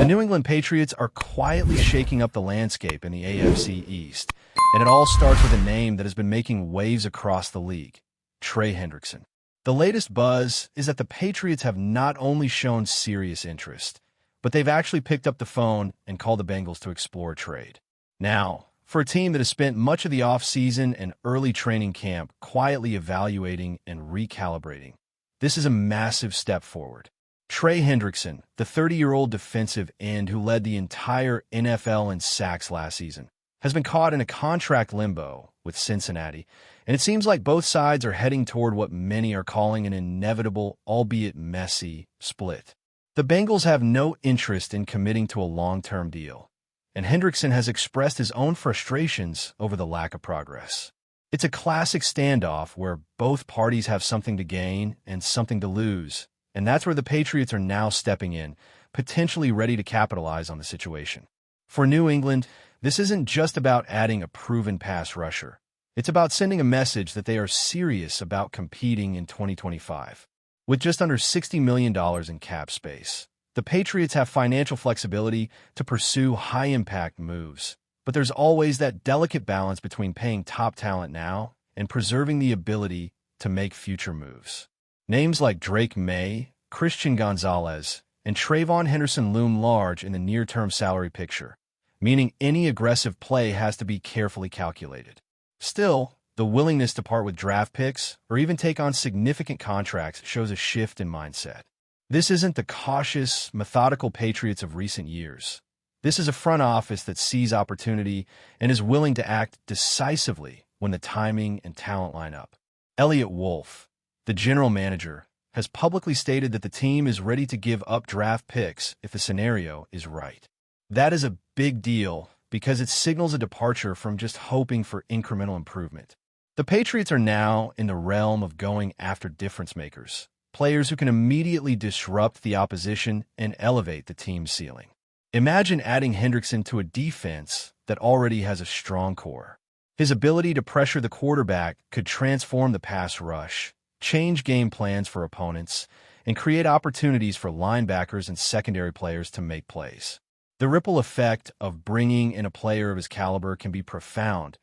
The New England Patriots are quietly shaking up the landscape in the AFC East, and it all starts with a name that has been making waves across the league, Trey Hendrickson. The latest buzz is that the Patriots have not only shown serious interest, but they've actually picked up the phone and called the Bengals to explore a trade. Now, for a team that has spent much of the offseason and early training camp quietly evaluating and recalibrating, this is a massive step forward. Trey Hendrickson, the 30-year-old defensive end who led the entire NFL in sacks last season, has been caught in a contract limbo with Cincinnati, and it seems like both sides are heading toward what many are calling an inevitable, albeit messy, split. The Bengals have no interest in committing to a long-term deal, and Hendrickson has expressed his own frustrations over the lack of progress. It's a classic standoff where both parties have something to gain and something to lose, and that's where the Patriots are now stepping in, potentially ready to capitalize on the situation. For New England, this isn't just about adding a proven pass rusher. It's about sending a message that they are serious about competing in 2025. With just under $60 million in cap space, the Patriots have financial flexibility to pursue high-impact moves. But there's always that delicate balance between paying top talent now and preserving the ability to make future moves. Names like Drake May, Christian Gonzalez, and Trayvon Henderson loom large in the near-term salary picture, meaning any aggressive play has to be carefully calculated. Still, the willingness to part with draft picks or even take on significant contracts shows a shift in mindset. This isn't the cautious, methodical Patriots of recent years. This is a front office that sees opportunity and is willing to act decisively when the timing and talent line up. Elliott Wolf, the general manager, has publicly stated that the team is ready to give up draft picks if the scenario is right. That is a big deal because it signals a departure from just hoping for incremental improvement. The Patriots are now in the realm of going after difference makers, players who can immediately disrupt the opposition and elevate the team's ceiling. Imagine adding Hendrickson to a defense that already has a strong core. His ability to pressure the quarterback could transform the pass rush, change game plans for opponents, and create opportunities for linebackers and secondary players to make plays. The ripple effect of bringing in a player of his caliber can be profound,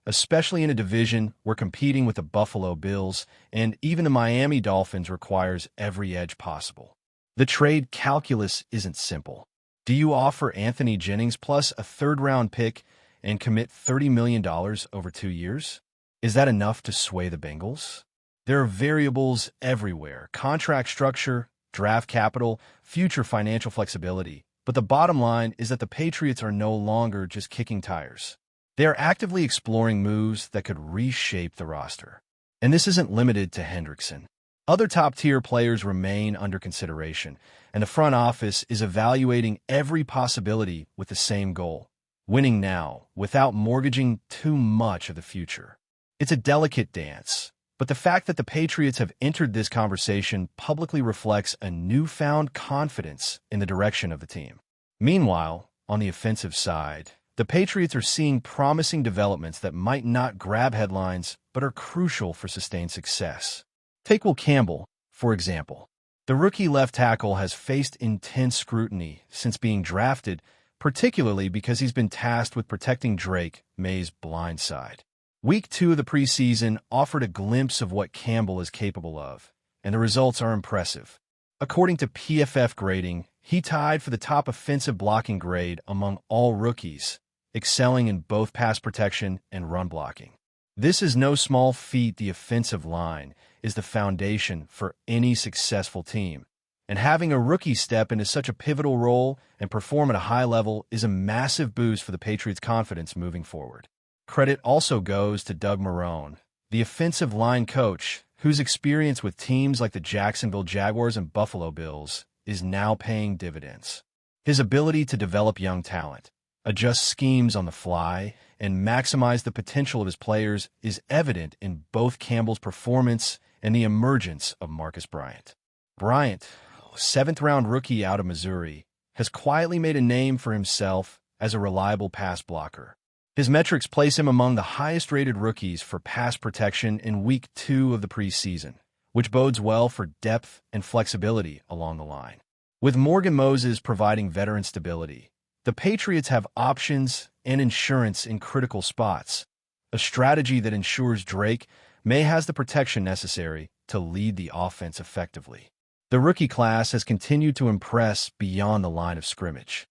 especially in a division where competing with the Buffalo Bills and even the Miami Dolphins requires every edge possible. The trade calculus isn't simple. Do you offer Anthony Jennings plus a third-round pick and commit $30 million over 2 years? Is that enough to sway the Bengals? There are variables everywhere: contract structure, draft capital, future financial flexibility. But the bottom line is that the Patriots are no longer just kicking tires. They are actively exploring moves that could reshape the roster. And this isn't limited to Hendrickson. Other top-tier players remain under consideration, and the front office is evaluating every possibility with the same goal: winning now without mortgaging too much of the future. It's a delicate dance, but the fact that the Patriots have entered this conversation publicly reflects a newfound confidence in the direction of the team. Meanwhile, on the offensive side, the Patriots are seeing promising developments that might not grab headlines but are crucial for sustained success. Take Will Campbell, for example. The rookie left tackle has faced intense scrutiny since being drafted, particularly because he's been tasked with protecting Drake May's blind side. Week 2 of the preseason offered a glimpse of what Campbell is capable of, and the results are impressive. According to PFF grading, he tied for the top offensive blocking grade among all rookies, excelling in both pass protection and run blocking. This is no small feat. The offensive line is the foundation for any successful team, and having a rookie step into such a pivotal role and perform at a high level is a massive boost for the Patriots' confidence moving forward. Credit also goes to Doug Marrone, the offensive line coach, whose experience with teams like the Jacksonville Jaguars and Buffalo Bills is now paying dividends. His ability to develop young talent, adjust schemes on the fly, and maximize the potential of his players is evident in both Campbell's performance and the emergence of Marcus Bryant. Bryant, seventh-round rookie out of Missouri, has quietly made a name for himself as a reliable pass blocker. His metrics place him among the highest-rated rookies for pass protection in Week 2 of the preseason, which bodes well for depth and flexibility along the line. With Morgan Moses providing veteran stability, the Patriots have options and insurance in critical spots, a strategy that ensures Drake may has the protection necessary to lead the offense effectively. The rookie class has continued to impress beyond the line of scrimmage.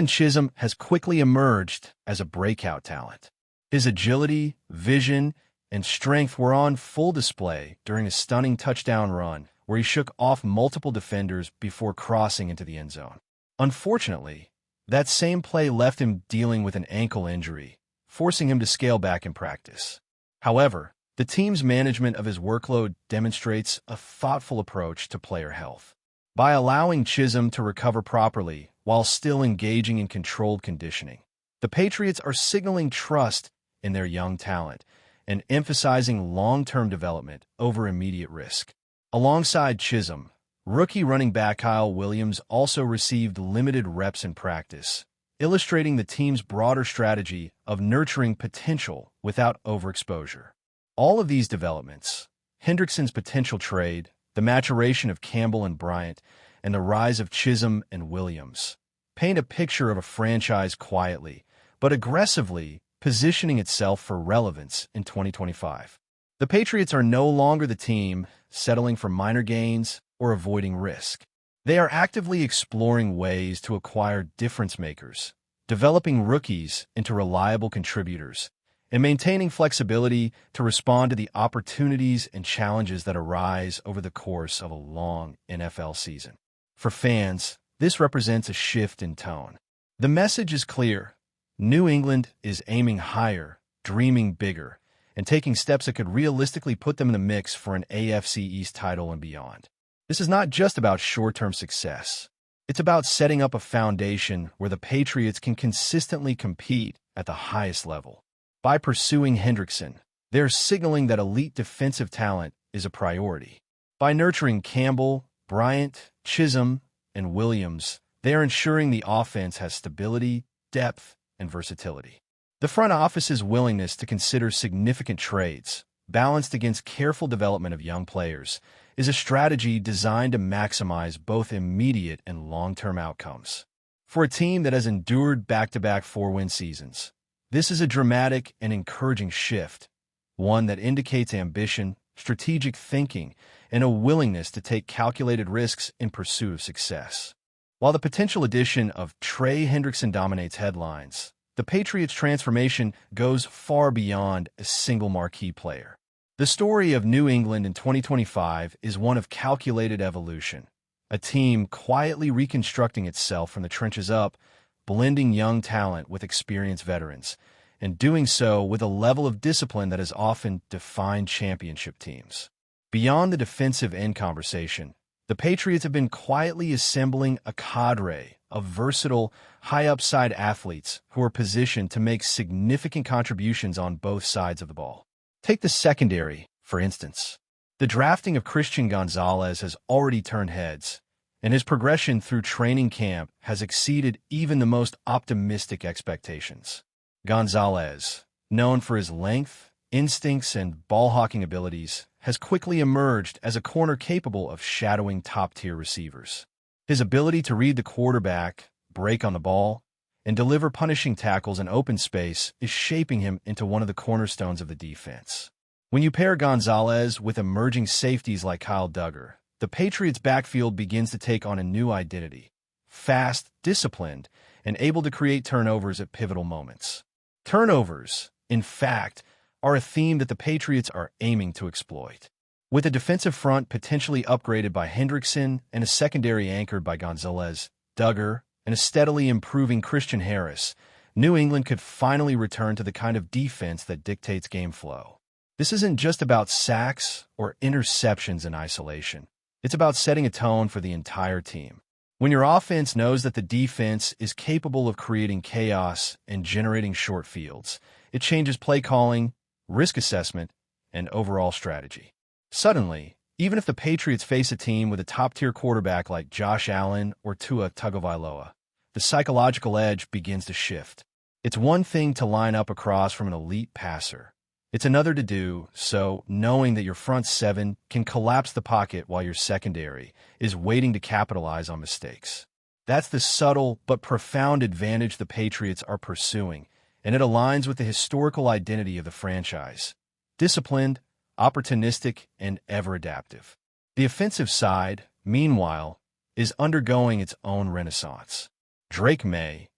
Chisholm has quickly emerged as a breakout talent. His agility, vision, and strength were on full display during a stunning touchdown run where he shook off multiple defenders before crossing into the end zone. Unfortunately, that same play left him dealing with an ankle injury, forcing him to scale back in practice. However, the team's management of his workload demonstrates a thoughtful approach to player health. By allowing Chisholm to recover properly while still engaging in controlled conditioning, the Patriots are signaling trust in their young talent and emphasizing long-term development over immediate risk. Alongside Chisholm, rookie running back Kyle Williams also received limited reps in practice, illustrating the team's broader strategy of nurturing potential without overexposure. All of these developments, Hendrickson's potential trade, the maturation of Campbell and Bryant, and the rise of Chisholm and Williams, paint a picture of a franchise quietly, but aggressively positioning itself for relevance in 2025. The Patriots are no longer the team settling for minor gains or avoiding risk. They are actively exploring ways to acquire difference makers, developing rookies into reliable contributors, and maintaining flexibility to respond to the opportunities and challenges that arise over the course of a long NFL season. For fans, this represents a shift in tone. The message is clear. New England is aiming higher, dreaming bigger, and taking steps that could realistically put them in the mix for an AFC East title and beyond. This is not just about short-term success. It's about setting up a foundation where the Patriots can consistently compete at the highest level. By pursuing Hendrickson, they're signaling that elite defensive talent is a priority. By nurturing Campbell, Bryant, Chisholm, and Williams, they are ensuring the offense has stability, depth, and versatility. The front office's willingness to consider significant trades, balanced against careful development of young players, is a strategy designed to maximize both immediate and long-term outcomes. For a team that has endured back-to-back 4-win seasons, this is a dramatic and encouraging shift, one that indicates ambition, strategic thinking, and a willingness to take calculated risks in pursuit of success. While the potential addition of Trey Hendrickson dominates headlines, the Patriots' transformation goes far beyond a single marquee player. The story of New England in 2025 is one of calculated evolution, a team quietly reconstructing itself from the trenches up, blending young talent with experienced veterans, and doing so with a level of discipline that has often defined championship teams. Beyond the defensive end conversation, the Patriots have been quietly assembling a cadre of versatile, high-upside athletes who are positioned to make significant contributions on both sides of the ball. Take the secondary, for instance. The drafting of Christian Gonzalez has already turned heads, and his progression through training camp has exceeded even the most optimistic expectations. Gonzalez, known for his length, instincts, and ball-hawking abilities, has quickly emerged as a corner capable of shadowing top-tier receivers. His ability to read the quarterback, break on the ball, and deliver punishing tackles in open space is shaping him into one of the cornerstones of the defense. When you pair Gonzalez with emerging safeties like Kyle Duggar, the Patriots' backfield begins to take on a new identity: fast, disciplined, and able to create turnovers at pivotal moments. Turnovers, in fact, are a theme that the Patriots are aiming to exploit. With a defensive front potentially upgraded by Hendrickson and a secondary anchored by Gonzalez, Duggar, and a steadily improving Christian Harris, New England could finally return to the kind of defense that dictates game flow. This isn't just about sacks or interceptions in isolation. It's about setting a tone for the entire team. When your offense knows that the defense is capable of creating chaos and generating short fields, it changes play calling, risk assessment, and overall strategy. Suddenly, even if the Patriots face a team with a top-tier quarterback like Josh Allen or Tua Tagovailoa, the psychological edge begins to shift. It's one thing to line up across from an elite passer. It's another to do so knowing that your front seven can collapse the pocket while your secondary is waiting to capitalize on mistakes. That's the subtle but profound advantage the Patriots are pursuing, and it aligns with the historical identity of the franchise. Disciplined, opportunistic, and ever-adaptive. The offensive side, meanwhile, is undergoing its own renaissance. Drake May,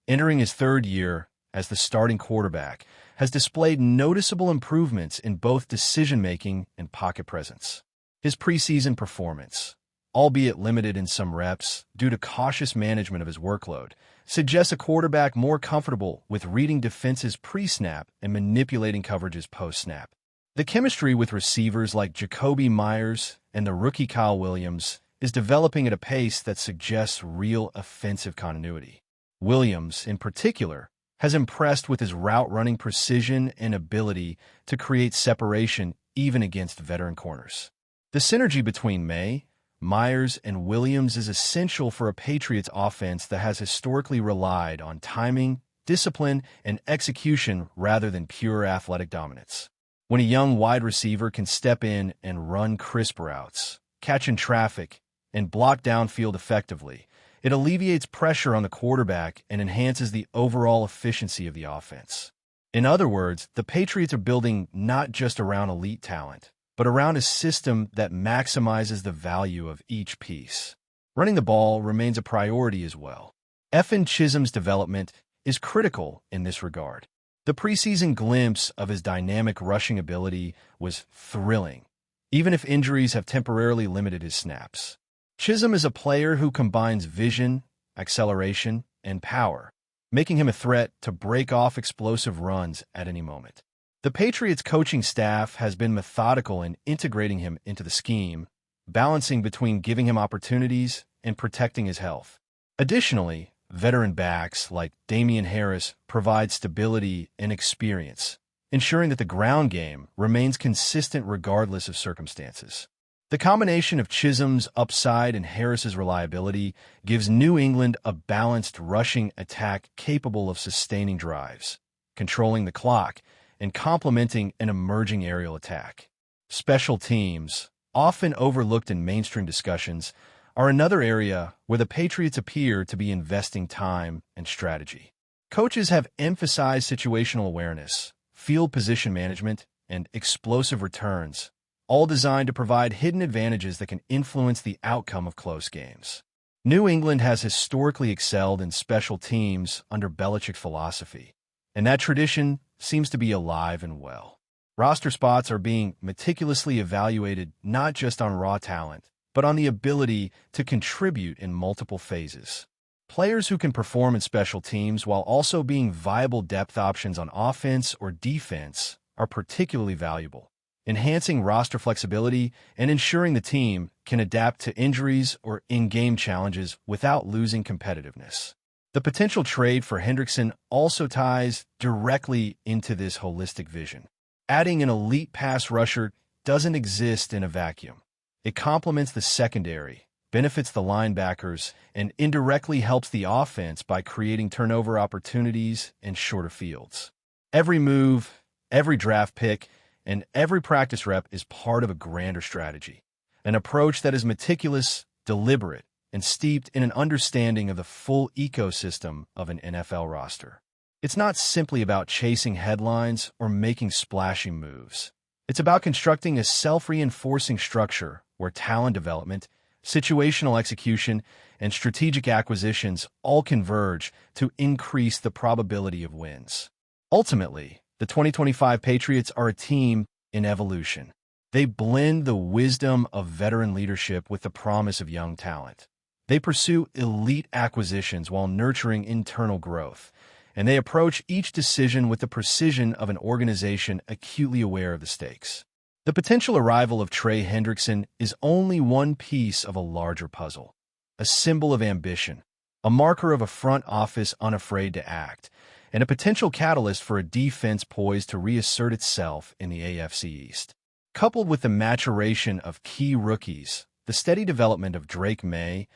entering his third year as the starting quarterback, has displayed noticeable improvements in both decision-making and pocket presence. His preseason performance, albeit limited in some reps due to cautious management of his workload, suggests a quarterback more comfortable with reading defenses pre-snap and manipulating coverages post-snap. The chemistry with receivers like Jacoby Myers and the rookie Kyle Williams is developing at a pace that suggests real offensive continuity. Williams, in particular, has impressed with his route-running precision and ability to create separation even against veteran corners. The synergy between May, Myers, and Williams is essential for a Patriots offense that has historically relied on timing, discipline, and execution rather than pure athletic dominance. When a young wide receiver can step in and run crisp routes, catch in traffic, and block downfield effectively, it alleviates pressure on the quarterback and enhances the overall efficiency of the offense. In other words, the Patriots are building not just around elite talent, but around a system that maximizes the value of each piece. Running the ball remains a priority as well. Evan Chisholm's development is critical in this regard. The preseason glimpse of his dynamic rushing ability was thrilling, even if injuries have temporarily limited his snaps. Chisholm is a player who combines vision, acceleration, and power, making him a threat to break off explosive runs at any moment. The Patriots coaching staff has been methodical in integrating him into the scheme, balancing between giving him opportunities and protecting his health. Additionally, veteran backs like Damian Harris provide stability and experience, ensuring that the ground game remains consistent regardless of circumstances. The combination of Chisholm's upside and Harris's reliability gives New England a balanced rushing attack capable of sustaining drives, controlling the clock, and complementing an emerging aerial attack. Special teams, often overlooked in mainstream discussions, are another area where the Patriots appear to be investing time and strategy. Coaches have emphasized situational awareness, field position management, and explosive returns, all designed to provide hidden advantages that can influence the outcome of close games. New England has historically excelled in special teams under Belichick's philosophy, and that tradition seems to be alive and well. Roster spots are being meticulously evaluated not just on raw talent, but on the ability to contribute in multiple phases. Players who can perform in special teams while also being viable depth options on offense or defense are particularly valuable, enhancing roster flexibility and ensuring the team can adapt to injuries or in-game challenges without losing competitiveness. The potential trade for Hendrickson also ties directly into this holistic vision. Adding an elite pass rusher doesn't exist in a vacuum. It complements the secondary, benefits the linebackers, and indirectly helps the offense by creating turnover opportunities and shorter fields. Every move, every draft pick, and every practice rep is part of a grander strategy, an approach that is meticulous, deliberate, and steeped in an understanding of the full ecosystem of an NFL roster. It's not simply about chasing headlines or making splashy moves. It's about constructing a self-reinforcing structure where talent development, situational execution, and strategic acquisitions all converge to increase the probability of wins. Ultimately, the 2025 Patriots are a team in evolution. They blend the wisdom of veteran leadership with the promise of young talent. They pursue elite acquisitions while nurturing internal growth, and they approach each decision with the precision of an organization acutely aware of the stakes. The potential arrival of Trey Hendrickson is only one piece of a larger puzzle, a symbol of ambition, a marker of a front office unafraid to act, and a potential catalyst for a defense poised to reassert itself in the AFC East. Coupled with the maturation of key rookies, the steady development of Drake May,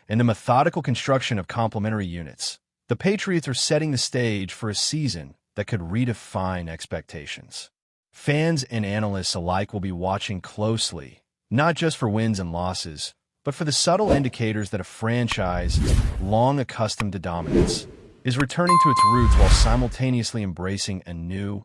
and the methodical construction of complementary units, the Patriots are setting the stage for a season that could redefine expectations. Fans and analysts alike will be watching closely, not just for wins and losses, but for the subtle indicators that a franchise, long accustomed to dominance, is returning to its roots while simultaneously embracing a new,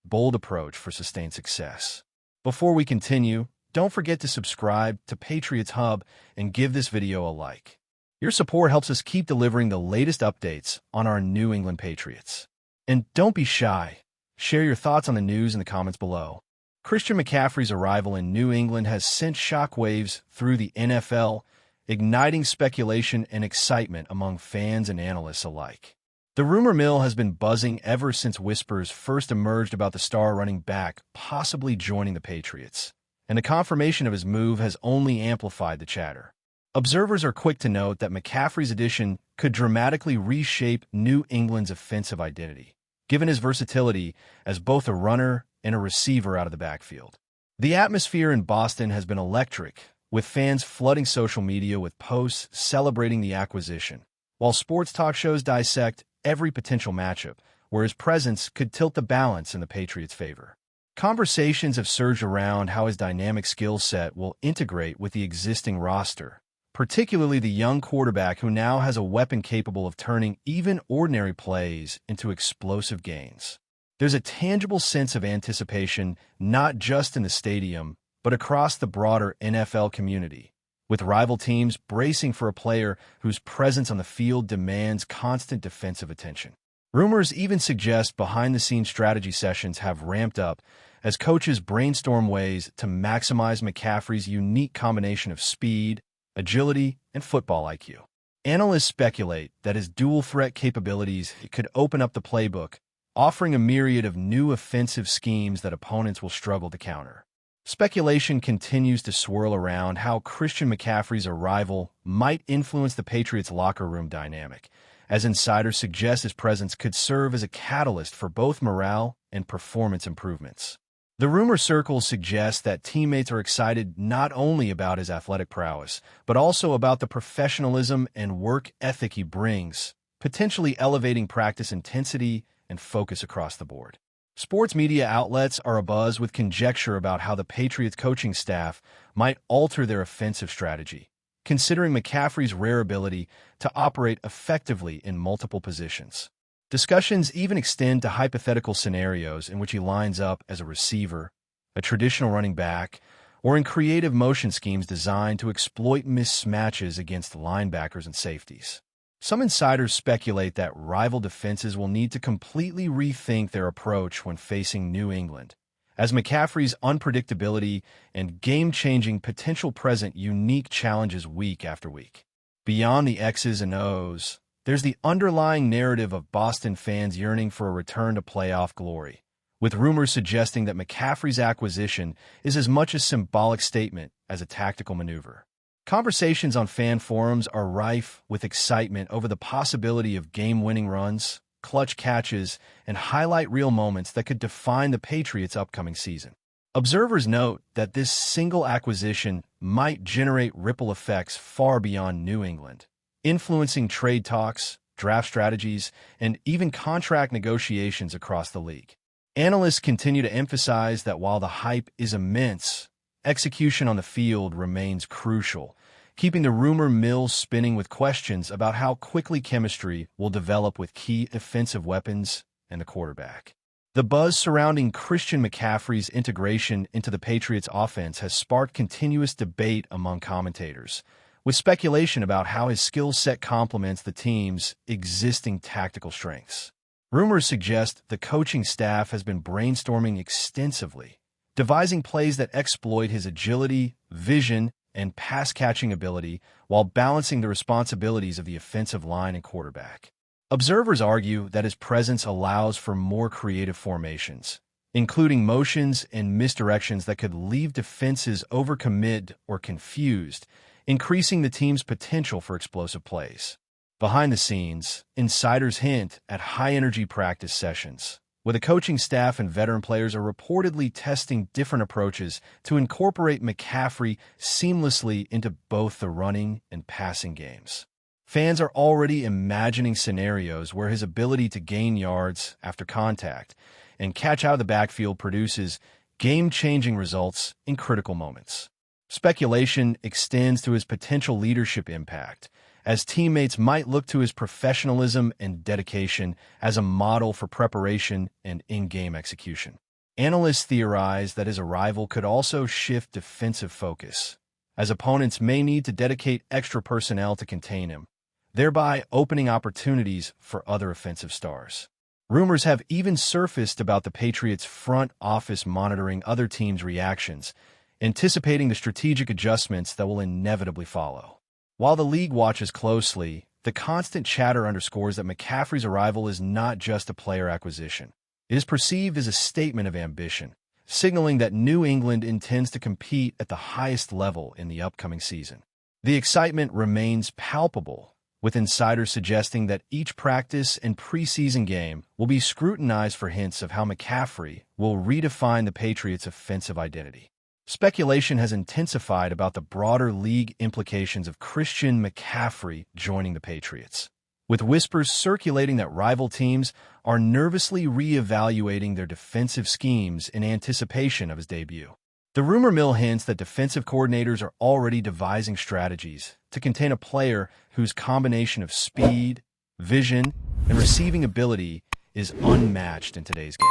bold approach for sustained success. Before we continue, don't forget to subscribe to Patriots Hub and give this video a like. Your support helps us keep delivering the latest updates on our New England Patriots. And don't be shy. Share your thoughts on the news in the comments below. Christian McCaffrey's arrival in New England has sent shockwaves through the NFL, igniting speculation and excitement among fans and analysts alike. The rumor mill has been buzzing ever since whispers first emerged about the star running back possibly joining the Patriots, and the confirmation of his move has only amplified the chatter. Observers are quick to note that McCaffrey's addition could dramatically reshape New England's offensive identity, given his versatility as both a runner and a receiver out of the backfield. The atmosphere in Boston has been electric, with fans flooding social media with posts celebrating the acquisition, while sports talk shows dissect every potential matchup where his presence could tilt the balance in the Patriots' favor. Conversations have surged around how his dynamic skill set will integrate with the existing roster, particularly the young quarterback who now has a weapon capable of turning even ordinary plays into explosive gains. There's a tangible sense of anticipation not just in the stadium, but across the broader NFL community, with rival teams bracing for a player whose presence on the field demands constant defensive attention. Rumors even suggest behind-the-scenes strategy sessions have ramped up as coaches brainstorm ways to maximize McCaffrey's unique combination of speed, agility, and football IQ. Analysts speculate that his dual-threat capabilities could open up the playbook, offering a myriad of new offensive schemes that opponents will struggle to counter. Speculation continues to swirl around how Christian McCaffrey's arrival might influence the Patriots' locker room dynamic, as insiders suggest his presence could serve as a catalyst for both morale and performance improvements. The rumor circles suggest that teammates are excited not only about his athletic prowess, but also about the professionalism and work ethic he brings, potentially elevating practice intensity and focus across the board. Sports media outlets are abuzz with conjecture about how the Patriots coaching staff might alter their offensive strategy, considering McCaffrey's rare ability to operate effectively in multiple positions. Discussions even extend to hypothetical scenarios in which he lines up as a receiver, a traditional running back, or in creative motion schemes designed to exploit mismatches against linebackers and safeties. Some insiders speculate that rival defenses will need to completely rethink their approach when facing New England, as McCaffrey's unpredictability and game-changing potential present unique challenges week after week. Beyond the X's and O's, there's the underlying narrative of Boston fans yearning for a return to playoff glory, with rumors suggesting that McCaffrey's acquisition is as much a symbolic statement as a tactical maneuver. Conversations on fan forums are rife with excitement over the possibility of game-winning runs, clutch catches, and highlight reel moments that could define the Patriots' upcoming season. Observers note that this single acquisition might generate ripple effects far beyond New England, influencing trade talks, draft strategies, and even contract negotiations across the league. Analysts continue to emphasize that while the hype is immense, execution on the field remains crucial, keeping the rumor mill spinning with questions about how quickly chemistry will develop with key offensive weapons and the quarterback. The buzz surrounding Christian McCaffrey's integration into the Patriots' offense has sparked continuous debate among commentators, with speculation about how his skill set complements the team's existing tactical strengths. Rumors suggest the coaching staff has been brainstorming extensively, devising plays that exploit his agility, vision, and pass-catching ability while balancing the responsibilities of the offensive line and quarterback. Observers argue that his presence allows for more creative formations, including motions and misdirections that could leave defenses overcommitted or confused, increasing the team's potential for explosive plays. Behind the scenes, insiders hint at high-energy practice sessions, where the coaching staff and veteran players are reportedly testing different approaches to incorporate McCaffrey seamlessly into both the running and passing games. Fans are already imagining scenarios where his ability to gain yards after contact and catch out of the backfield produces game-changing results in critical moments. Speculation extends to his potential leadership impact, as teammates might look to his professionalism and dedication as a model for preparation and in-game execution. Analysts theorize that his arrival could also shift defensive focus, as opponents may need to dedicate extra personnel to contain him, thereby opening opportunities for other offensive stars. Rumors have even surfaced about the Patriots' front office monitoring other teams' reactions, anticipating the strategic adjustments that will inevitably follow. While the league watches closely, the constant chatter underscores that McCaffrey's arrival is not just a player acquisition. It is perceived as a statement of ambition, signaling that New England intends to compete at the highest level in the upcoming season. The excitement remains palpable, with insiders suggesting that each practice and preseason game will be scrutinized for hints of how McCaffrey will redefine the Patriots' offensive identity. Speculation has intensified about the broader league implications of Christian McCaffrey joining the Patriots, with whispers circulating that rival teams are nervously re-evaluating their defensive schemes in anticipation of his debut. The rumor mill hints that defensive coordinators are already devising strategies to contain a player whose combination of speed, vision, and receiving ability is unmatched in today's game.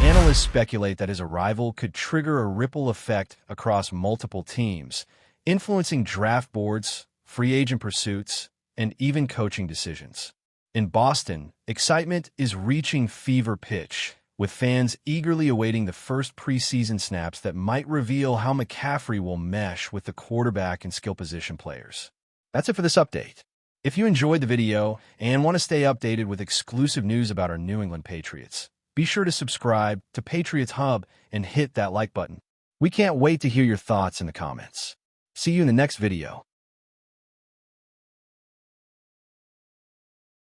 Analysts speculate that his arrival could trigger a ripple effect across multiple teams, influencing draft boards, free agent pursuits, and even coaching decisions. In Boston, excitement is reaching fever pitch, with fans eagerly awaiting the first preseason snaps that might reveal how McCaffrey will mesh with the quarterback and skill position players. That's it for this update. If you enjoyed the video and want to stay updated with exclusive news about our New England Patriots, be sure to subscribe to Patriots Hub and hit that like button. We can't wait to hear your thoughts in the comments. See you in the next video.